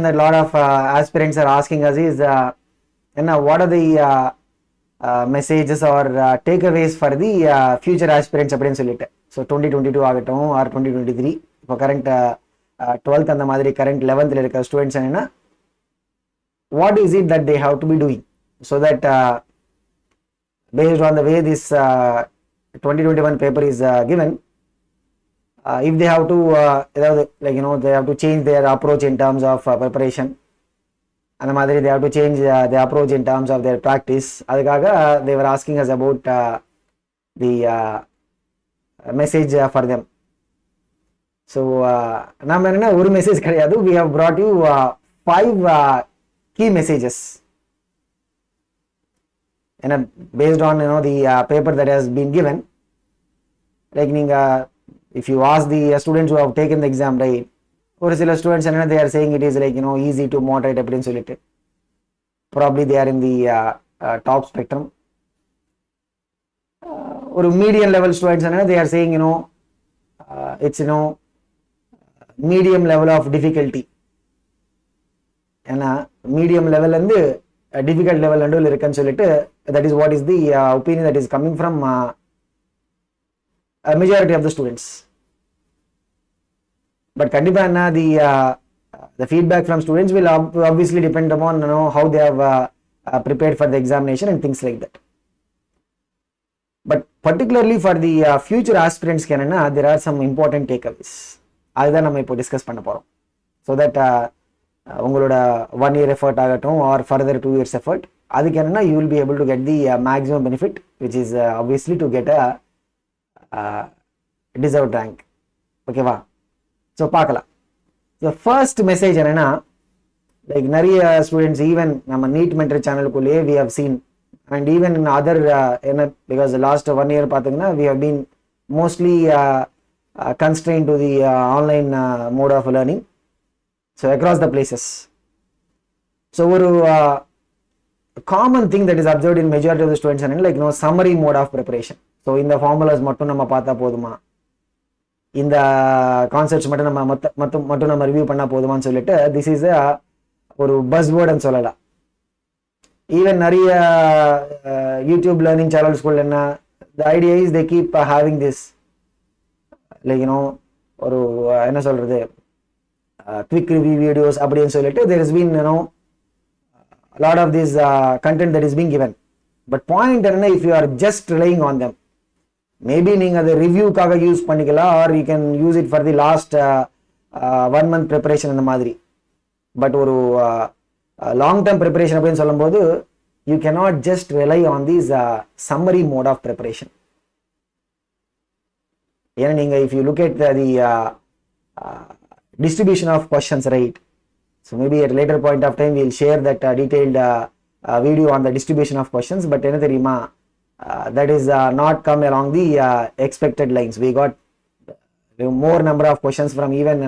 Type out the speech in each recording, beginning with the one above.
that a lot of aspirants are asking us is what are the messages or takeaways for the future aspirants அப்படின்னு சொல்லிட்டு. So 2022 ஆகட்டும் R 2023 இப்போ current 12th அந்த மாதிரி current 11th இருக்கிற students என்னன்னா what is it that they have to be doing so that based on the way this 2021 paper is given, if they have to they have to change their approach in terms of preparation and they have to change the approach in terms of their practice. Adukkaga they were asking us about the message for them. So nama enna oru message kedaiyadu, we have brought you 5 key messages and based on the paper that has been given. Like if you ask the students who have taken the exam, right, or sila students they are saying it is like easy to moderate appdin solittu, probably they are in the top spectrum. Or medium level students they are saying it's medium level of difficulty, and medium level and difficult level and irukkan solittu, that is what is the opinion that is coming from a majority of the students. But kandipa the feedback from students will obviously depend upon how they have prepared for the examination and things like that. But particularly for the future aspirants there are some important takeaways. Adha nama ipo discuss panna porom, so that ungaloda 1 year effort agatum or further 2 years effort, adukku enna you will be able to get the maximum benefit, which is obviously to get a deserved rank. Okay va? So paakala. The first message enna, like nariya students even nama NEET mentor channel kulle we have seen, and even in other because the last 1 year pathina we have been mostly constrained to the online mode of learning, so across the places. So oru common thing that is observed in majority of the students and like summary mode of preparation. So in the formulas mattum nama paatha poduma, in the concepts mattum nama review panna poduma nu sollittu, this is a oru buzzword and sollala. Even nariya YouTube learning channels kulla the idea is they keep having this like oru enna solradhu quick review videos appdin sollittu, there has been a lot of this content that is being given. But point enna, if you are just relying on them, maybe neenga the review kaga use panikala, or you can use it for the last 1 month preparation and madri. But oru long term preparation appdin solumbodhu you cannot just rely on this summary mode of preparation. If you look at the distribution of questions, right, so maybe at a later point of time we'll share that detailed video on the distribution of questions, but that is not come along the expected lines. We got more number of questions from even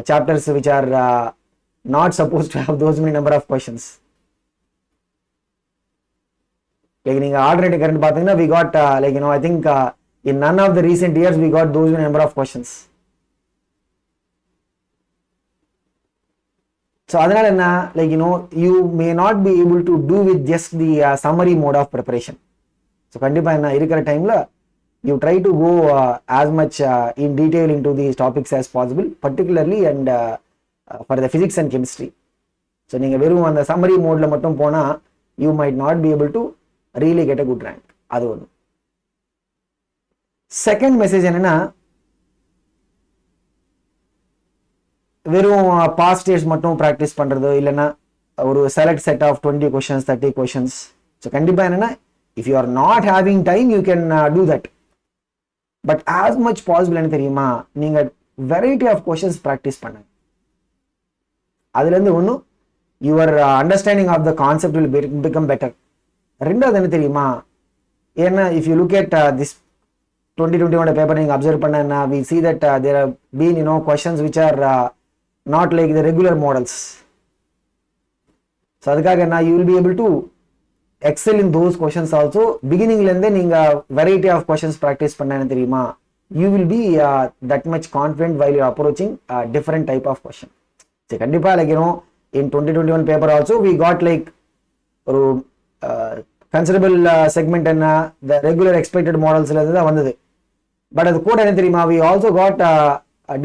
chapters which are not supposed to have those many number of questions. Like alternative current pathina we got I think in none of the recent years we got those many number of questions. So adhanal enna, you may not be able to do with just the summary mode of preparation. So kandipa enna irukra time la you try to go as much in detail into these topics as possible, particularly and for the physics and chemistry. So neenga verum and summary mode la mattum pona you might not be able to really get a good rank. Adu one. Second message enna, வெறும் past years மட்டும் practice பண்றது இல்லனா ஒரு select set of 20 questions 30 questions. So கண்டிப்பா என்னன்னா, if you are not having time you can do that, but as much possible என்ன தெரியுமா, நீங்க variety of questions practice பண்ணுங்க. அதுல இருந்து ஒன்னு your understanding of the concept will become better. ரெண்டாவது என்ன தெரியுமா, ஏன்னா if you look at this 2021 paper நீங்க observe பண்ணா we see that there have been questions which are not like the regular models. So அதுக்காக you will be able to excel in those questions also. Beginning la irundhe neenga variety of questions practice பண்ணா தெரியுமா, you will be that much confident while you are approaching a different type of question. சரி கண்டிப்பாக like in 2021 paper also we got like ஒரு considerable segment என்ன the regular expected modelsல இருந்து தான் வந்தது. But அது கூட என்ன தெரியுமா, we also got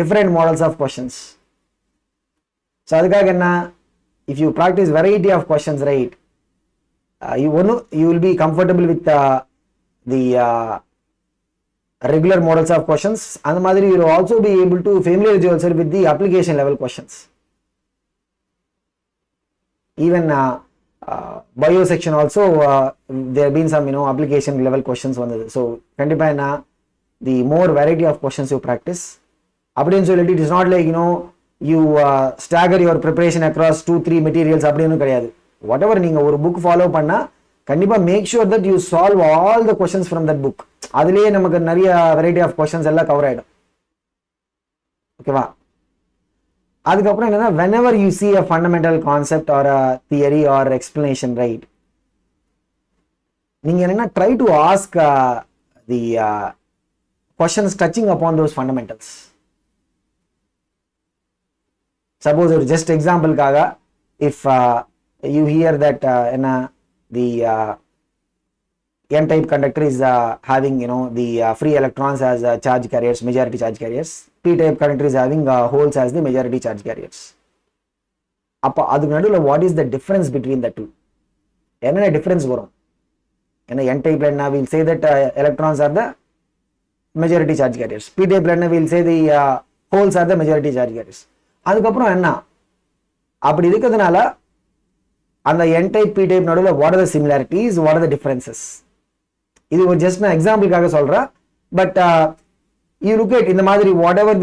different models of questions. So அதுக்காக என்ன, if you practice variety of questions, right, you will be comfortable with the regular models of questions. அந்த மாதிரி you will also be able to familiarize yourself with the application level questions. Even bio section also there have been some application level questions வந்தது. So கண்டிப்பா என்ன, the more variety of questions you practice அப்படின்னு சொல்லிட்டு it is not like you stagger your preparation across 2-3 materials அப்படின்னு கிடையாது. whatever நீங்க ஒரு book follow பண்ணா கண்டிப்பா make sure that you solve all the questions from that book. அதுலயே நமக்கு நிறைய variety of questions எல்லாம் கவர் ஆயிடும். ஓகேவா? அதுக்கப்புறம் என்னன்னா, whenever you see a fundamental concept or a theory or explanation, right, நீங்க என்னன்னா try to ask the questions touching upon those fundamentals. Suppose or just example kaga, if you hear that the n-type conductor is having the free electrons as charge carriers, majority charge carriers, p-type conductor is having holes as the majority charge carriers. அப்ப அதுக்கு நடுவுல what is the difference between the two? என்ன difference வரும்? ஏன்னா n-type ல என்ன, we'll say that electrons are the majority charge carriers. p-type ல என்ன, we'll say the holes are the majority charge carriers. அதுக்கப்புறம் என்ன, அப்படி இருக்கிறதுனால அந்த n-type p-type நடுவுல what are the similarities, what are the differences? இது ஒரு ஜஸ்ட் நான் எக்ஸாம்பிளுக்காக சொல்றேன். பட் you look at இந்த மாதிரி whatever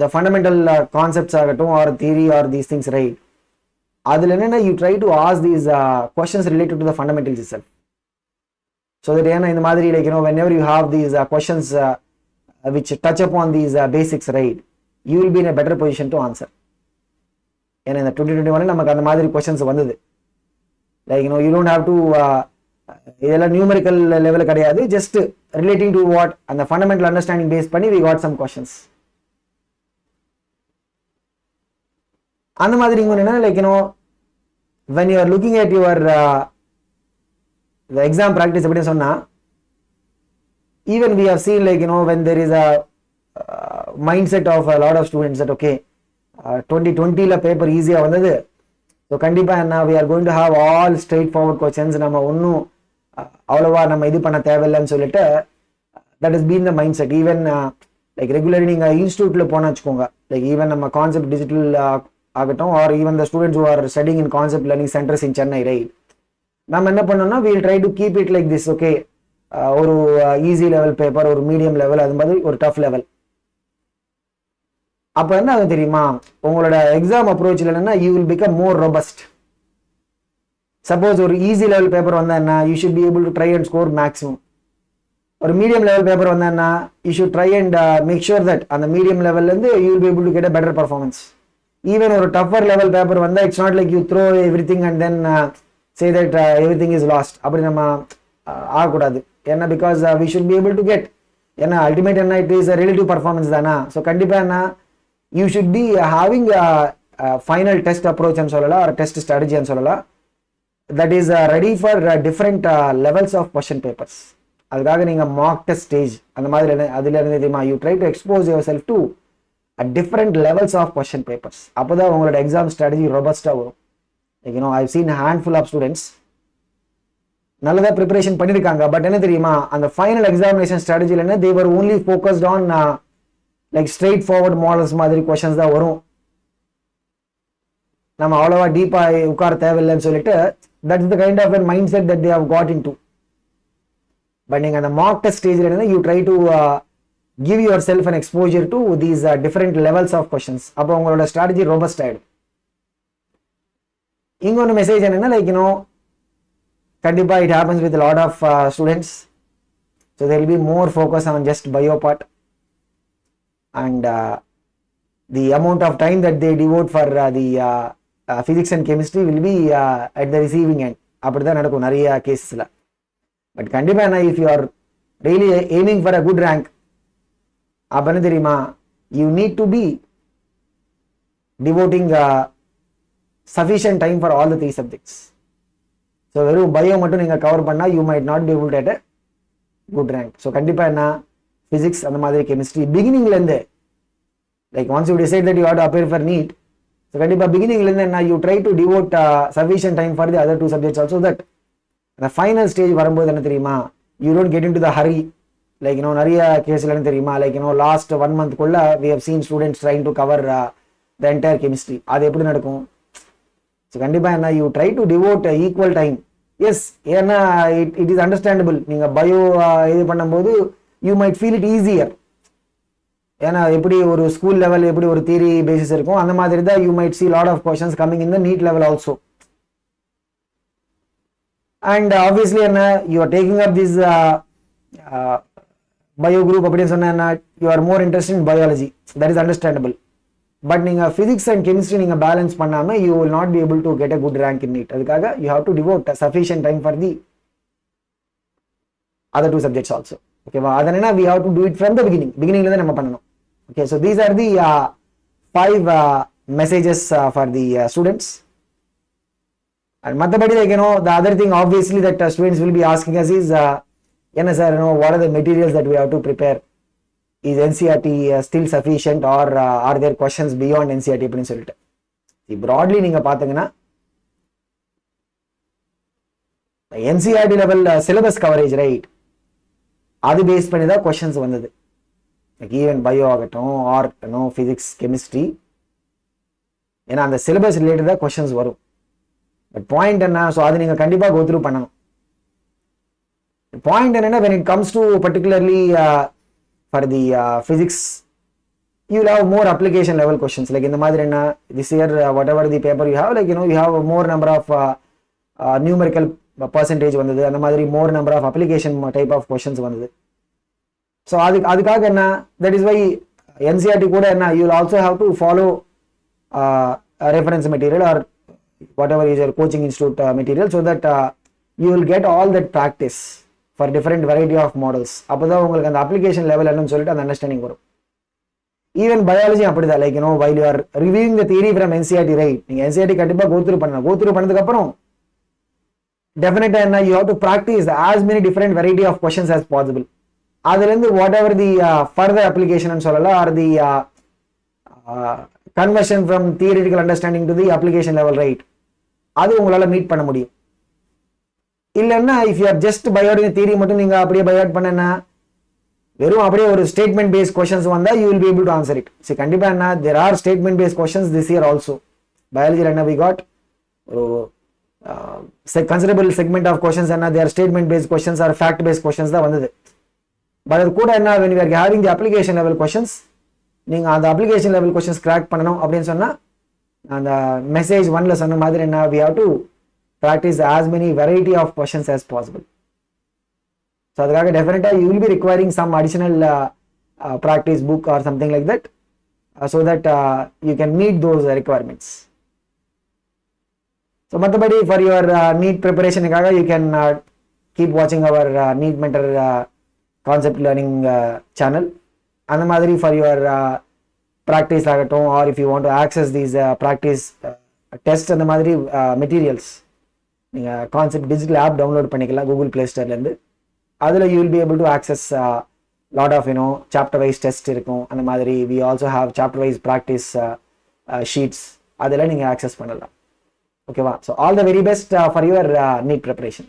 the fundamental concepts ஆகட்டும் or theory or these things, right, அதுல என்னன்னா you try to ask these questions related to the fundamentals itself. So that ஏன்னா இந்த மாதிரி like whenever you have these questions which touch upon these basics, right, you will be in a better position to answer. ஏன்னா இந்த 2021 நமக்கு அந்த மாதிரி questions வந்தது. Like you don't have to இதெல்லாம் நியூமெரிக்கல் லெவல் கிடையாது, just relating to what and the fundamental understanding based பண்ணி we got some questions. அந்த மாதிரி என்ன like when you are looking at your the exam practice எப்படி சொன்னா, even we have seen like when there is a mindset of a lot of students that okay 2020 ல paper ஈஸியா வந்தது, so கண்டிப்பா என்ன we are going to have all straight forward questions, நம்ம ஒன்றும் அவ்வளவா நம்ம இது பண்ண தேவையில்லைன்னு சொல்லிட்டு that has been the mindset. even like regularly நீங்க இன்ஸ்டியூட்ல போனா வச்சுக்கோங்க, like even நம்ம கான்செப்ட் டிஜிட்டல் ஆகட்டும் or even the students who are studying in concept learning centers in Chennai, right, நம்ம என்ன பண்ணோம்னா we'll try to keep it like this. okay ஒரு easy level paper, ஒரு மீடியம் லெவல், அது மாதிரி ஒரு டஃப் லெவல். அப்ப என்ன ஆகும் தெரியுமா, உங்களோட எக்ஸாம் அப்ரோச்ல என்னன்னா you will become more robust. Suppose ஒரு ஈஸி லெவல் பேப்பர் வந்தா என்ன, you should be able to try and score maximum. ஒரு மீடியம் லெவல் பேப்பர் வந்தா என்ன, you should try and make sure that அந்த மீடியம் லெவல்ல இருந்து you will be able to get a better performance. even ஒரு tougher level paper வந்தா it's not like you throw everything and then say that everything is lost. அப்படி நம்ம ஆகக்கூடாது. ஏன்னா because we should be able to get, ஏன்னா ultimate என்ன it is a relative performance தானா. So கண்டிப்பா என்ன you should be having a final test approach ன்னு சொல்லலாம், or test strategy ன்னு சொல்லலாம், that is ready for different levels of question papers. அதுக்காக நீங்க mock test stage அந்த மாதிரி அதுல இருந்து தெரியுமா you try to expose yourself to different levels of question papers. அப்போதான் உங்களோட எக்ஸாம் ஸ்ட்ராட்டஜி ரொபஸ்டா வரும். like I've seen a handful of students நல்லதா ப்ரிப்பரேஷன் பண்ணிருக்காங்க, பட் என்ன தெரியுமா அந்த ஃபைனல் எக்ஸாமினேஷன் ஸ்ட்ராட்டஜில என்ன they were only focused on like straight forward models மாதிரி questions தான் வரும். நம்ம அவ்வளவா டீப்பா உட்கார தேவையில்லைன்னு சொல்லிட்டு that's the kind of a mindset that they have got into. But நீங்க அந்த mock test ஸ்டேஜ்ல என்ன you try to give yourself an exposure to these different levels of questions. அப்போ உங்களோட ஸ்ட்ராட்டஜி robust ஆயிடும். இன்னொரு மெசேஜ் என்னன்னா like கண்டிப்பா it happens with a lot of students, so there will be more focus on just bio part, and the amount of time that they devote for the physics and chemistry will be at the receiving end. அப்படிதான் நடக்கும் நிறைய கேசஸ்ல. But கண்டிப்பா என்ன if you are really aiming for a good rank, அப்ப என்ன தெரியுமா you need to be devoting sufficient time for all the 3 subjects. So வெறும் bio மட்டும் நீங்க கவர் பண்ணா you might not be able to get a good rank. So கண்டிப்பா என்ன physics அந்த மாதிரி chemistry beginningல இருந்து, like once you decide that you have to appear for NEET, so கண்டிப்பா beginningல இருந்து என்ன you try to devote sufficient time for the other 2 subjects also, that the final stage வரும்போது என்ன தெரியுமா, you don't get into the hurry. Like நிறைய கேஸ்ல என்ன தெரியுமா, like last 1 month குள்ள we have seen students trying to cover the entire chemistry. அது எப்படி நடக்கும்? So கண்டிப்பா என்ன you try to devote equal time. Yes, ஏன்னா it is understandable. நீங்க பயோ இது பண்ணும்போது you might feel it easier. ஏன்னா எப்படி ஒரு ஸ்கூல் லெவல் எப்படி ஒரு தியரி பேசிஸ் இருக்கும், அந்த மாதிரி தான் you might see lot of questions coming in the NEET level also. And obviously என்ன you are taking up this bio group அப்படின்னு சொன்னா you are more interested in biology, that is understandable. But நீங்க physics and chemistry நீங்க balance பண்ணாம you will not be able to get a good rank in NEET. அதுக்காக you have to devote sufficient time for the other 2 subjects also. Okay வா, அதனால we have to do it from the beginningல இருந்து நம்ம பண்ணணும். Okay, so these are the 5 messages for the students. And மத்தபடி like the other thing obviously that students will be asking us is என்ன sir what are the materials that we have to prepare, is NCERT still sufficient or are there questions beyond NCERT அப்படின்னு சொல்லிட்டு. broadly நீங்க பாத்தீங்கன்னா NCERT level syllabus coverage, right, அது base பண்ணி தான் questions வந்தது. like even bio ஆகட்டும் or physics chemistry, ஏன்னா அந்த syllabus related தான் questions வரும். பட் பாயிண்ட் என்ன, ஸோ அது நீங்கள் கண்டிப்பாக கோ த்ரூ பண்ணணும். பாயிண்ட் என்னன்னா when it comes to particularly for the physics, you will have more application level questions. like இந்த மாதிரி என்ன this year whatever the paper you have, like you have a more number of numerical percentage வந்தது, அந்த மாதிரி more number of application type of questions வந்தது. So அதுக்காக என்ன, that is why NCERT கூட என்ன you will also have to follow reference material or whatever is your coaching institute material, so that you will get all that practice for different variety of models. அப்பதான் உங்களுக்கு அந்த application level என்னன்னு சொல்லிட்டு அந்த understanding வரும். even biology அப்படிதான், like while you are reviewing the theory from NCERT, right, நீங்க NCERT கண்டிப்பா go through பண்ணதுக்கு அப்புறம் definitely என்ன you have to practice as many different variety of questions as possible. அதுல இருந்து whatever the further application ன்னு சொல்லலாம், or the conversion from theoretical understanding to the application level, right, அது உங்களால மீட் பண்ண முடியும். இல்லைன்னா if you are just biotic theory மட்டும் நீங்க அப்படியே பயோட் பண்ணனா வெறும் அப்படியே ஒரு ஸ்டேட்மெண்ட் பேஸ்ட் क्वेश्चंस வந்தா you will be able to answer it. see கண்டிப்பா என்ன there are statement based questions this year also. biology என்ன we got considerable segment of questions என்ன they are statement based questions or fact based questions தான் வந்தது. but அது கூட என்ன when we are having the application level questions, நீங்க அந்த application level questions crack பண்ணனும் அப்படினு சொன்னா அந்த மெசேஜ் 1ல சொன்ன மாதிரி என்ன we have to practice as many variety of questions as possible. so அதுக்காக definitely you will be requiring some additional practice book or something like that, so that you can meet those requirements. so மத்தபடி for your NEET preparation காக you can keep watching our NEET mentor concept learning channel. அந்த மாதிரி for your practice ஆகட்டும், or if you want to access these practice test அந்த மாதிரி materials, நீங்க concept digital app download பண்ணிக்கலாம் Google play ஸ்டோர்ல இருந்து. அதுல you will be able to access lot of chapter wise test இருக்கும். அந்த மாதிரி we also have chapter wise practice sheets, அதெல்லாம் நீங்க access பண்ணலாம். ஓகேவா? so all the very best for your NEET preparation.